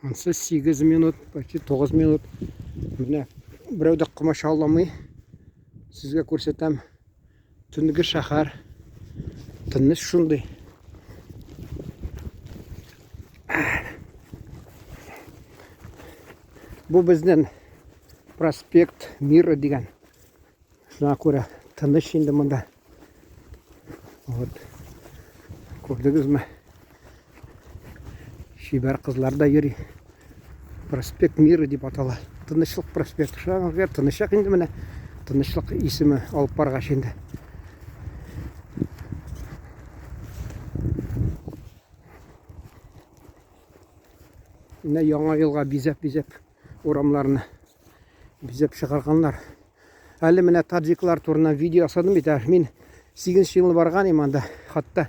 Ансы 8 минут, почти 9 минут. Міне біреуді құмаш ауламай сізге көрсетем. Түнгі шахар. Тыныш шундай. Бұл бізден проспект Мира деген. Шuna көре тыныш енді мұнда. Вот. Көрдіңіз ме? Шибар қызлар да йөри. Проспект Мира деп аталады. Тынышлық проспект. Шуңа тыныштық енді міне. Тынышлық исімі алып барғаш енді. Міне яңа елға бизеп орамларını бизеп шығарғанlar. Әлі міне таджиклар турынан видео асадым бейті. Мен 8 жылы барған еманда. Хатта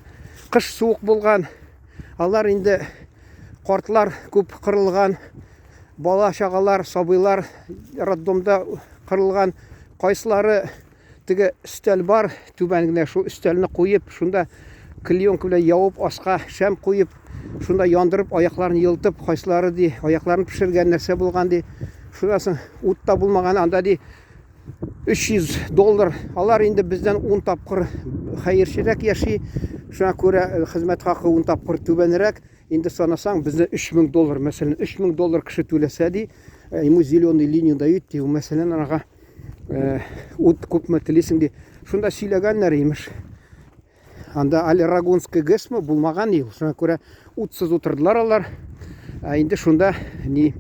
қыш суық болған. Алар енді қортлар көп қырылған. Бала шағалар, сабыйлар роддомда қырылған. Қайсылары тігі үстел бар. Түбәнігіне шу үстеліні қойып, шында клеенка біле яуып, асқа шәм қойып, шында яндырып, аяқларын елтіп, қайсылары де аяқларын пішірген нәрсе болған де. Шудасын ұтта болмаған анда де $300. Алар енді бізден 10 тапқыр хайыршырак яши. Шуңа көре қызмет хақы 10 тапқыр түбәнірек. Енді санасаң бізде $3000. Мәселен $3000 кіші төлесе де, ему зеленый линию дают де, мәселен анаға ұт көп мәтілесің де. Шында сөйлеген нәрейміш. Анда әлі Рагунский гэс мы болмаған ел. Шуңа көре ұтсыз отырдылар алар. Енді шында не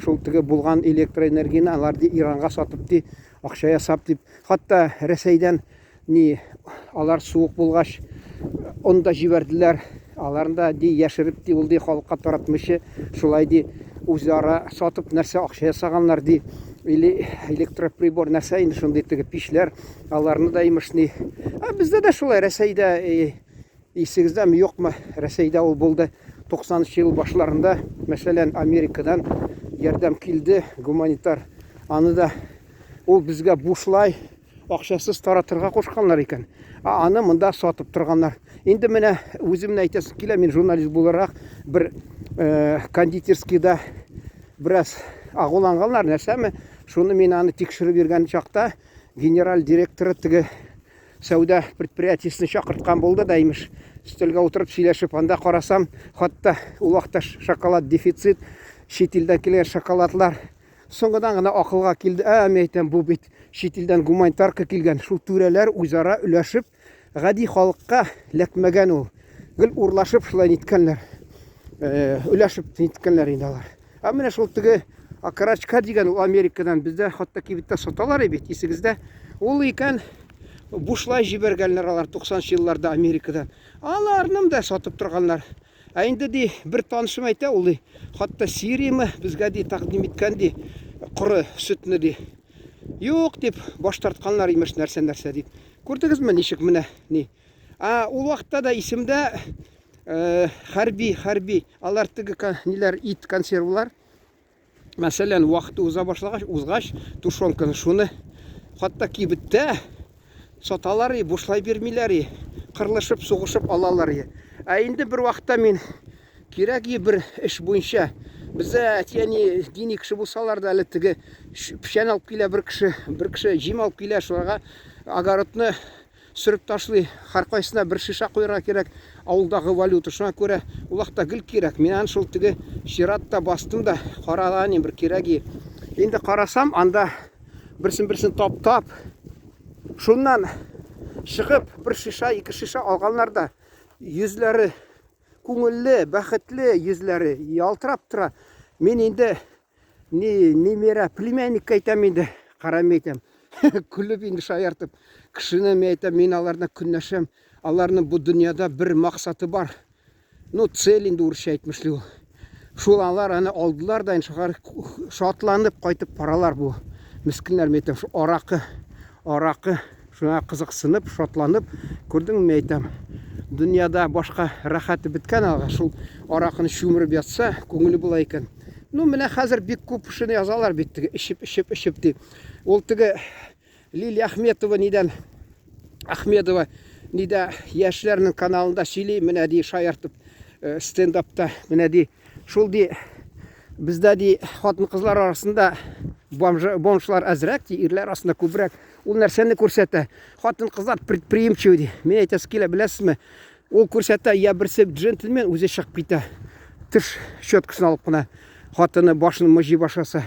шул тігі болған электроэнергияны аларды Иранға сатып де, ақшая сап деп. Хатта Ресейден не алар суық болғаш онда жіберділер. Аларында де яшіріп де, ол де халыққа таратмышы. Шулай де өзара сатып нәрсе ақшая сағанлар де. Или электроприбор нәрсе енді шындай тігі пишлер. Аларны да емішіне. Бізде де шулай Ресейде есігізде ме yok mu? Ресейде ол болды. 90 жыл башларында, мәселен Америкадан ярдәм келді, гуманитар. Аны да ол бізге бушлай ақшасыз таратырға қошқанлар екен. Аны мында сатып тұрғанлар. Енді мені өзімін айтасыз келе, мен журналист боларақ бір кондитерскийда біраз ағыланғанлар нәрсәме. Шуны мен аны текшіріп берген шақта генерал директоры тігі сауда предприятиесін шақыртқан болды да имеш. Үстелге отырып сөйлесіп, анда қарасам, хатта улақта шоколад дефицит, шетелден келген шоколадлар. Соңғыдан ғана ақылға келді. Мәйтен бұл бет шетелден гуманитарка келген. Шу түрелер өзара үләшіп, ғади халыққа ләкмәген ол. Гіл ұрлашып шылай неткенлер. Үләшіп неткенлер енді алар. Міне шул тігі Акарачка деген ол Америкадан бізде хатта кебітті саталар ебет. Есігізде ол екен бушлай жібергенлер алар 90 жылларда Америкадан. Аларным да сатып тұрғанлар. Әйінді де бір танышым айта, ол хатта Сириямы бізге де тақдим еткен де құры сүтіні де. Yok деп баш тартқанлар емеш нәрсе деп. Көрдіңіз ме нешік міне не? Ол уақытта да есімді харби алар тігі нелер ит консервалар. Мәселен уақыты ұзғаш тушонканы шуны хатта кебітті саталар бушлай бермейлер, қырлышып, соғышып алалар. Енді бір уақытта мен керек бір іш бойынша бізде әтияне дини кіші болсалар да әлі тігі пішен алып келе, бір кіші жем алып келе, шуаға агаротны сүріп ташлы, қарқайсына бір шиша қойырға керек, ауылдағы валюта. Шуңа көре ұлақта гіл керек. Мен ан шыл тігі ширатта бастым да қаралаған бір керек. Енді қарасам, анда бірсін тап. Шуннан шығып бір шиша, 2 шиша алғанлар да yüzлері көңілі, бақытлы yüzлері ялтырап тұра. Мен енді немере племянник айтам енді қарамайтам. Күліп енді шайартып, кішіні айтам, мен аларына күннәшем. Аларының бұл дүнияда бір мақсаты бар. Цель енді ұрыш айтмышлы ол. Шул алар аны алдылар да шатланып қайтып паралар бұл. Міскінлер метем, арақы шуңа қызықсынып, шатланып, көрдің ме айтам. Дүнияда башқа рахаты біткен алға, шул арақыны шумырып ятса, көңілі бұл екен. Міне қазір бек көп үшіні язалар беттігі, ішіп деп. Ол тігі Лилия Ахмедова яшілерінің каналында сөйлей, міне де шайартып стендапта, міне де Шул ди бездә ди хатын кызлар арасында бомжлар әзрәк ди, ирләр арасында күбрәк. Ул нәрсәне күрсәтә? Хатын кызлар предприимчивый ди. Мен әйтәсе килә, беләсезме? Ул күрсәтә, я берсе джентльмен үзе чыгып китә. Тыш щеткасын алып кына хатыны башын мыжый башласа.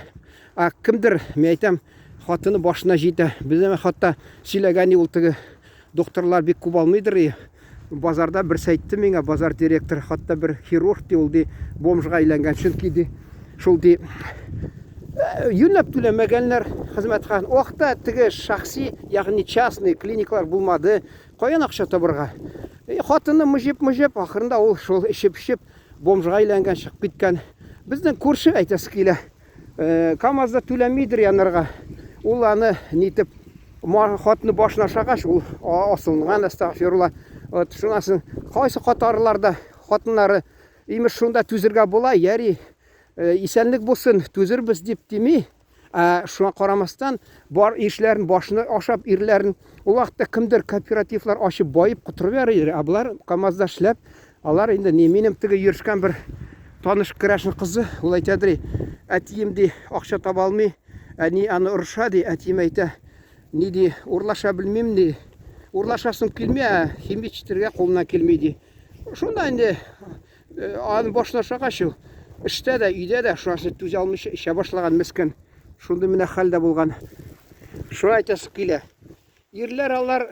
Кемдер, мен әйтәм, хатыны башына җитә. Бездә хатта сөйләгән ул теге докторлар бик күп алмыйдыр. Базарда бер әйтте миңа, базар директоры, хатта бер хирург ди, ул ди бомжга әйләнгән, чөнки ди шул ди юнәп түләмәгәннәр хезмәткә. Вакытта теге шәхси, ягъни частный клиникалар булмады. Каян акча табырга? Хатыны мыжып, ахырында ул шул ишеп бомжга әйләнгән, чыгып киткән. Безнең күрше әйтәсе килә. КамАЗда түләмидер янарга. Ул аны нитеп хатыны башына шагач, ул асылган, астагфирулла. Шунасын кайсы катарларда хатыннары имеш шунда түзергә була, яри исәнлек булсын, түзербез дип дими. Шуңа карамастан бар ишләрен башына ашап ирләрен ул вакытта кемдер кооперативлар ачып байып кутырып ярый. Булар КамАЗда эшләп, алар инде не минем теге йөршкән бер таныш керәшен кызы, ул әйтәдер, әтием ди акча таба алмый, әни аны урыша ди, әтием әйтә, ни ди урлаша белмим ди. Урлашасым килмәй, химичтергә кулына килми ди. Шунда инде аны башына шагач, эштә дә, өйдә дә шуны түзә алмыйча эшә башлаган мескен. Шунда менә хәлдә булган. Шуны әйтәсе килә. Ирләр алар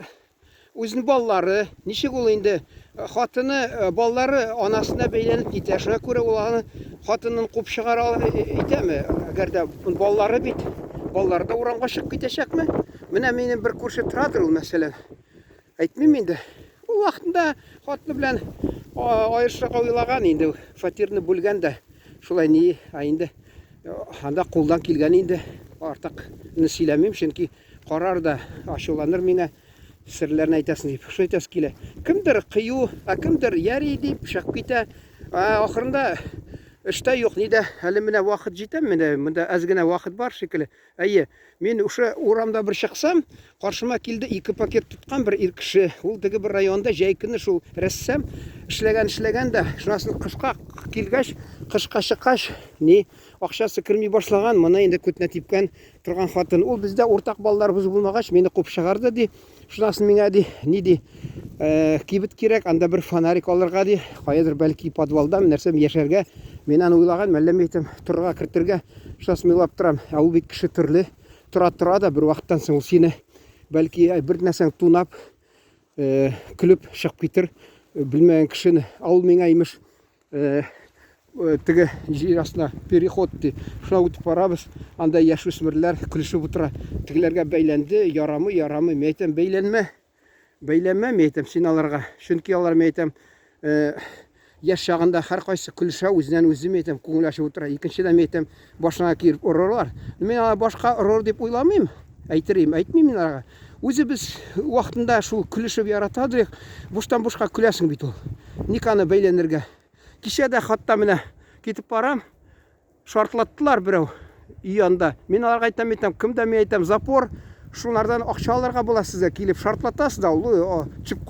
үзенең баллары, ничек ул инде хатыны, баллары анасына бәйләнеп китә. Шуңа күрә ул аны хатынын куып чыгара итәме? Әгәр дә баллары бит, баллары да урамга чыгып китәчәкме? Менә минем бер күрше торадыр ул мәсәлән. Әйтмим инде. Ул вакытында хатыны белән аерышырга уйлаган инде, фатирны бүлгәндә. Шулай ни, инде анда кулдан килгән инде. Артык сөйләмим, чөнки карар да ачуланыр миңа, серләрне әйтәсен дип. Шулай әйтәсе килә. Кемдер кыю, кемдер яри дип чыгып китә. Ахырында эштә юк, нидә, әле менә вакыт җитә, монда әз генә вакыт бар шикелле. Әйе, мин ушы урамда бер чыксам, каршыма килде 2 пакет тоткан бер ир кеше. Ул теге бер районда җәй көне шул рәссам эшләгән дә, шунасын кышка килгәч, кышка чыккач, ни акчасы керми башлаган, моны инде күтнә типкән торган хатын. Ул бездә уртак балларыбыз булмагач, мине куып чыгарды ди. Шунасын миңа ди, ни ди, кибет кирәк, анда бер фонарик алырга ди. Каядыр бәлки подвалда нәрсәм яшәргә. Мен аны уйлаган, мәлләм әйтәм, торырга кертергә. Шунасын уйлап торам. Ул бик кеше төрле тора да бер вакыттан соң ул сине бәлки бер нәрсәң тунап, күлеп чыгып китер. Белмәгән кешене. Ул миңа имеш теге җир астына переход ди. Шуна үтеп барабыз. Анда яшүсмерләр күлешеп утыра. Тегеләргә бәйләнде, ярамый. Мен әйтәм, бәйләнмә, мен әйтәм син аларга. Чөнки алар мен әйтәм, яшь чагында һәр кайсы күлешә, үзеннән үзе мен әйтәм, күңел ачып утыра. Икенчедән мен әйтәм, башына киреп урырлар. Мен аны башка урыр дип уйламыйм. Әйтмим мин аларга. Үзебез вакытында шул күлешеп яратадык, буштан-бушка күләсең бит ул. Ник аны бәйләнергә? Кичә дә хатта менә китеп барам, шартлаттылар берәү өй янда. Мин аларга әйтәм, кемдә мен әйтәм, запор, шулардан акча алырга була сезгә, килеп шартлатасыз да, ул чып